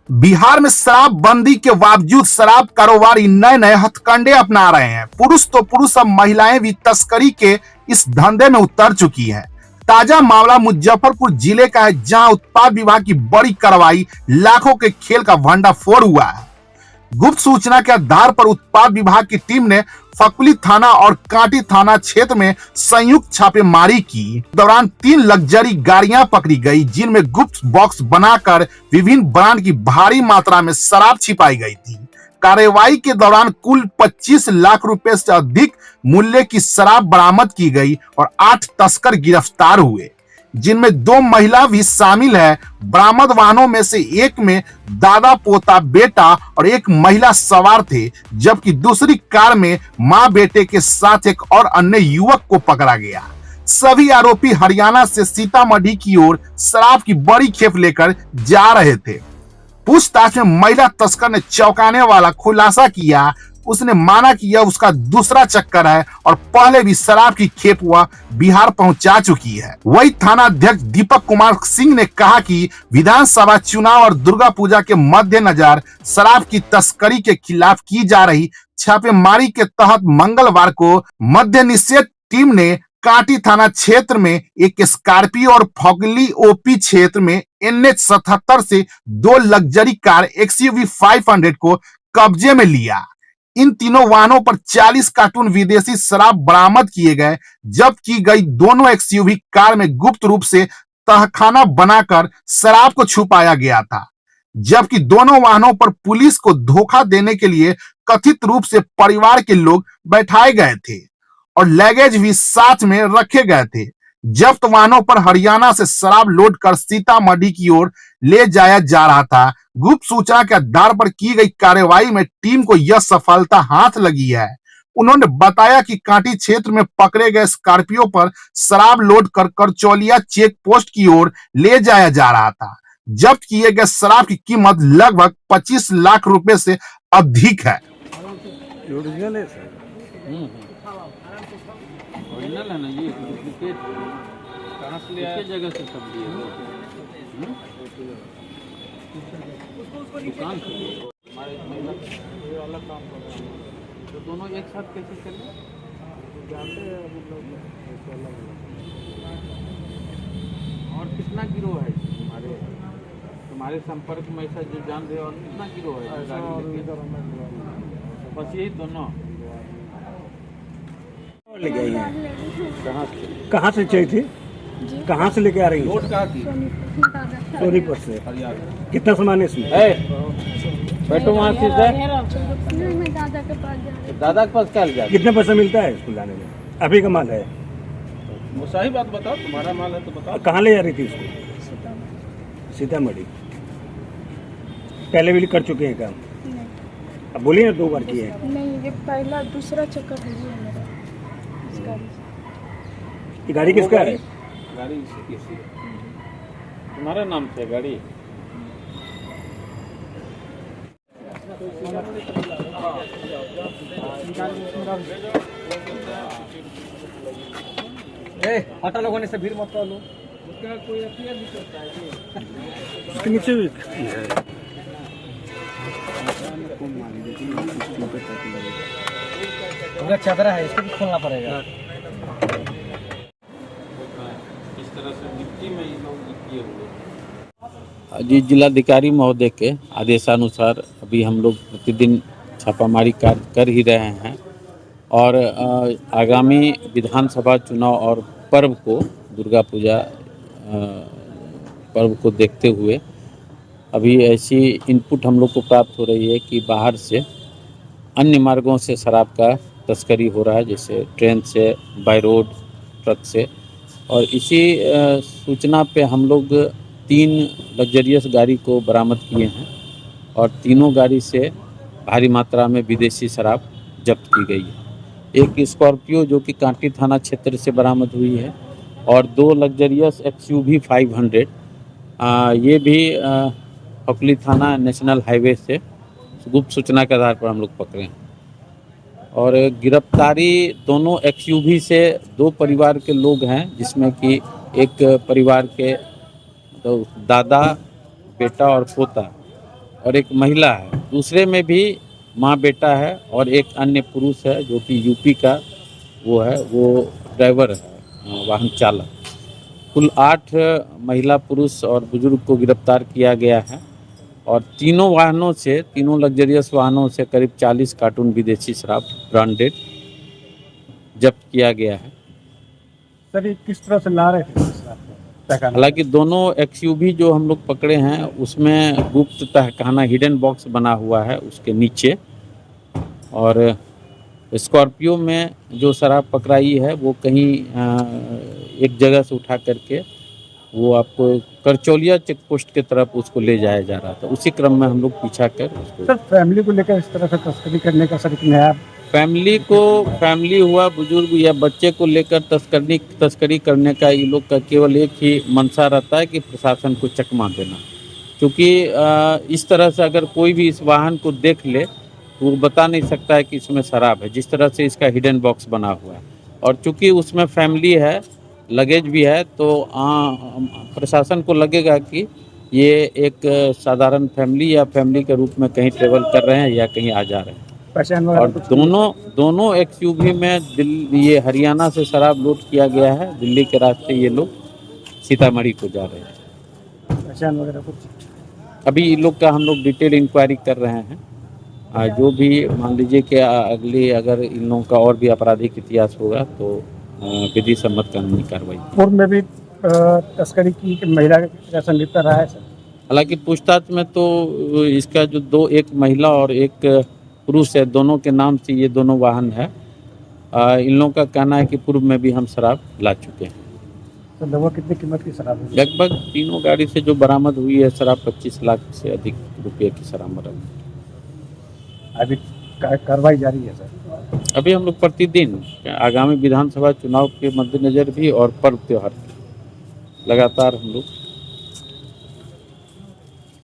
बिहार में शराबबंदी के बावजूद शराब कारोबारी नए नए हथकंडे अपना रहे हैं। पुरुष तो पुरुष, अब महिलाएं भी तस्करी के इस धंधे में उतर चुकी हैं। ताजा मामला मुजफ्फरपुर जिले का है, जहां उत्पाद विभाग की बड़ी कार्रवाई, लाखों के खेल का भंडाफोड़ हुआ है। गुप्त सूचना के आधार पर उत्पाद विभाग की टीम ने फकुली थाना और कांटी थाना क्षेत्र में संयुक्त छापेमारी की। दौरान 3 लग्जरी गाड़ियां पकड़ी गई, जिनमें गुप्त बॉक्स बनाकर विभिन्न ब्रांड की भारी मात्रा में शराब छिपाई गई थी। कार्रवाई के दौरान कुल 25 लाख रुपए से अधिक मूल्य की शराब बरामद की गई और 8 तस्कर गिरफ्तार हुए, जिनमें 2 महिला भी शामिल है। बरामद वाहनों में से एक में दादा, पोता, बेटा और एक महिला सवार थे, जबकि दूसरी कार में मां बेटे के साथ एक और अन्य युवक को पकड़ा गया। सभी आरोपी हरियाणा से सीतामढ़ी की ओर शराब की बड़ी खेप लेकर जा रहे थे। पूछताछ में महिला तस्कर ने चौंकाने वाला खुलासा किया। उसने माना कि यह उसका दूसरा चक्कर है और पहले भी शराब की खेप वह बिहार पहुंचा चुकी है। वही थाना अध्यक्ष दीपक कुमार सिंह ने कहा कि विधानसभा चुनाव और दुर्गा पूजा के मद्देनजर शराब की तस्करी के खिलाफ की जा रही छापेमारी के तहत मंगलवार को मद्य निषेध टीम ने कांटी थाना क्षेत्र में एक स्कॉर्पियो और फगली ओपी क्षेत्र में NH 77 से 2 लग्जरी कार XUV 500 को कब्जे में लिया। इन तीनों वाहनों पर 40 कार्टून विदेशी शराब बरामद किए गए। जब्त की गई दोनों XUV कार में गुप्त रूप से तहखाना बनाकर शराब को छुपाया गया था, जबकि दोनों वाहनों पर पुलिस को धोखा देने के लिए कथित रूप से परिवार के लोग बैठाए गए थे और लगेज भी साथ में रखे गए थे। जब्त वाहनों पर हरियाणा से शराब लोड कर सीतामढ़ी की ओर ले जाया जा रहा था। गुप्त सूचना के आधार पर की गई कार्रवाई में टीम को यह सफलता हाथ लगी है। उन्होंने बताया कि कांटी क्षेत्र में पकड़े गए स्कॉर्पियो पर शराब लोड कर करचौलिया चेक पोस्ट की ओर ले जाया जा रहा था। जब्त किए गए शराब की कीमत लगभग 25 लाख रुपए से अधिक है। ओरिजिनल है सर। ओरिजिनल है ना, ये डुप्लीकेट कहाँ से लिया? किस जगह से सब लिए हो? दुकान से हमारे ये वाला काम कर रहे हैं, तो दोनों एक साथ कैसे चले? जाते हैं और कितना गिरोह है तुम्हारे संपर्क में ऐसा जो जान रहे? और कितना गिरोह है गाड़ी लेके? बस यही दोनों ले गई हैं। कहाँ से? कहाँ से चाहिए थी? कहाँ से लेके आ रही हैं? नोट कहाँ की? सोनीपत से। हरियाणा। कितना सामान है इसमें? बैठो वहाँ से सर। दादा के पास क्या ले जाते? कितने पैसा मिलता है इसको लाने में? अभी का माल है? वो सही बात बताओ, तुम्हारा माल है तो बताओ। कहाँ ले जा रही थी इसको? सीतामढ़ी। पहले भी कर चुके हैं काम? अब बोलिए ना, 2 बार किए हैं। नहीं, ये पहला दूसरा चक्कर है ये मेरा इस गाड़ी से। ये गाड़ी किसका है? गाड़ी किसी तुम्हारे नाम से गाड़ी? हटा लोगों ने से भीड़ मत करो। उसका कोई अफिया भी करता है नीचे चादरा है, इसको भी खोलना पड़ेगा। इस तरह से मिट्टी में ये लोग किए हुए। जी, जिलाधिकारी महोदय के आदेशानुसार अभी हम लोग प्रतिदिन छापामारी कार्य कर ही रहे हैं और आगामी विधानसभा चुनाव और पर्व को, दुर्गा पूजा पर्व को देखते हुए अभी ऐसी इनपुट हम लोग को प्राप्त हो रही है कि बाहर से अन्य मार्गों से शराब का तस्करी हो रहा है, जैसे ट्रेन से, बाय रोड, ट्रक से। और इसी सूचना पे हम लोग 3 लग्जरियस गाड़ी को बरामद किए हैं और तीनों गाड़ी से भारी मात्रा में विदेशी शराब जब्त की गई है। एक स्कॉर्पियो जो कि कांटी थाना क्षेत्र से बरामद हुई है और 2 लग्जरियस XUV 500 ये भी फकुली थाना नेशनल हाईवे से गुप्त सूचना के आधार पर हम लोग पकड़े हैं। और गिरफ्तारी दोनों XUV से 2 परिवार के लोग हैं, जिसमें कि एक परिवार के तो दादा, बेटा और पोता और एक महिला है। दूसरे में भी माँ बेटा है और एक अन्य पुरुष है जो कि यूपी का वो है, वो ड्राइवर है, वाहन चालक। कुल 8 महिला पुरुष और बुजुर्ग को गिरफ्तार किया गया है और तीनों वाहनों से, तीनों लग्जरियस वाहनों से करीब 40 कार्टून विदेशी शराब ब्रांडेड जब्त किया गया है। सर ये किस तरह से ला रहे थे इस रात को? तहखाना? हालांकि दोनों एक्सयूवी जो हम लोग पकड़े हैं उसमें गुप्त तहखाना हिडन बॉक्स बना हुआ है उसके नीचे, और स्कॉर्पियो में जो शराब पकड़ाई है वो कहीं एक जगह से उठा करके वो आपको करचौलिया चेक पोस्ट की तरफ उसको ले जाया जा रहा था। उसी क्रम में हम लोग पीछा कर उसको, सर फैमिली को लेकर इस तरह से तस्करी करने का सर एक नया फैमिली हुआ, बुजुर्ग या बच्चे को लेकर तस्करी करने का ये लोग का केवल एक ही मंशा रहता है कि प्रशासन को चकमा देना। क्योंकि इस तरह से अगर कोई भी इस वाहन को देख ले तो वो बता नहीं सकता है कि इसमें शराब है, जिस तरह से इसका हिडन बॉक्स बना हुआ है। और चूंकि उसमें फैमिली है, लगेज भी है, तो प्रशासन को लगेगा कि ये एक साधारण फैमिली या फैमिली के रूप में कहीं ट्रेवल कर रहे हैं या कहीं आ जा रहे हैं। पहचान और वगैरह दोनों एक्सयूवी में ये हरियाणा से शराब लोड किया गया है। दिल्ली के रास्ते ये लोग सीतामढ़ी को जा रहे हैं। पहचान वगैरह कुछ? अभी इन लोग का हम लोग डिटेल इंक्वायरी कर रहे हैं। जो भी मान लीजिए कि अगली अगर इन लोगों का और भी आपराधिक इतिहास होगा तो विधि सम्मत कानूनी कार्रवाई। पूर्व में भी तस्करी की कि महिला का संलिप्त रहा है सर? हालांकि पूछताछ में तो इसका जो एक महिला और एक पुरुष है, दोनों के नाम से ये दोनों वाहन है। इन लोगों का कहना है कि पूर्व में भी हम शराब ला चुके हैं। तो लगभग कितनी कीमत की शराब है? लगभग तीनों गाड़ी से जो बरामद हुई है शराब 25 लाख से अधिक रुपये की शराब बरामद। अभी कार्रवाई जारी है सर? अभी हम लोग प्रतिदिन आगामी विधानसभा चुनाव के मद्देनजर भी और पर्व त्योहार लगातार हम लोग